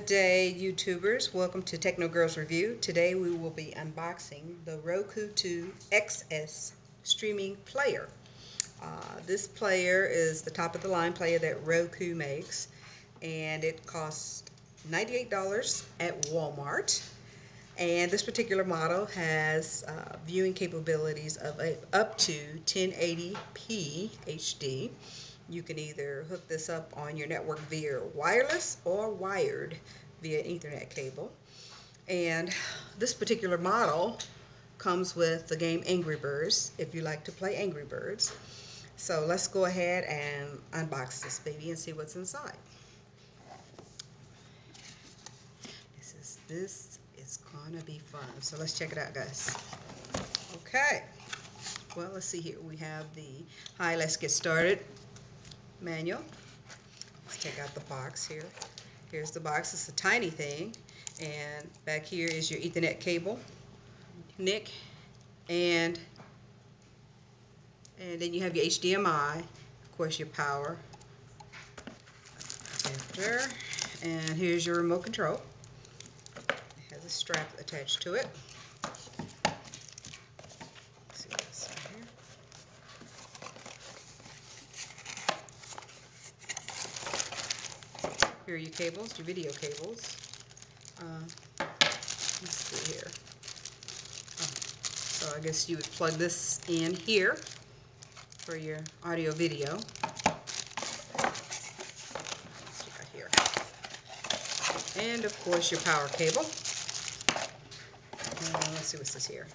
Good day, YouTubers. Welcome to Techno Girls Review. Today we will be unboxing the Roku 2 XS streaming player. This player is the top of the line player that Roku makes, and it costs $98 at Walmart. And this particular model has viewing capabilities of up to 1080p HD. You can either hook this up on your network via wireless or wired via Ethernet cable. And this particular model comes with the game Angry Birds, if you like to play Angry Birds. So let's go ahead and unbox this baby and see what's inside. This is gonna be fun. So let's check it out, guys. Okay. Well, let's see here. We have the let's get started manual. Let's take out the box here. Here's the box. It's a tiny thing, and back here is your Ethernet cable, NIC, and then you have your HDMI, of course your power adapter, and here's your remote control. It has a strap attached to it. Let's see what's in here. Here are your cables, your video cables. Let's see here. So I guess you would plug this in here for your audio video. Let's see right here. And of course your power cable. Let's see what's this here.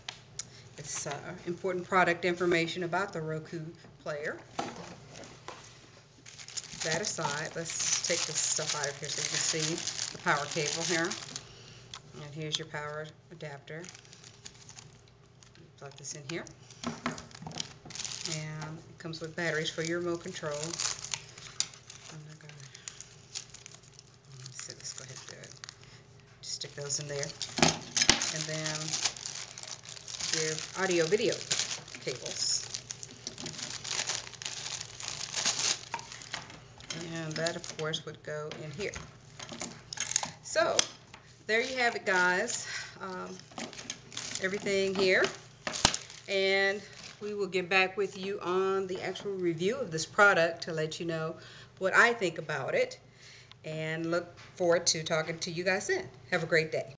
It's important product information about the Roku player. That aside, let's take this stuff out of here so you can see the power cable here. And here's your power adapter. Plug this in here. And it comes with batteries for your remote control. Let's go ahead and do it. Just stick those in there. And then your audio video cables. And that, of course, would go in here. So, there you have it, guys. Everything here. And we will get back with you on the actual review of this product to let you know what I think about it. And look forward to talking to you guys then. Have a great day.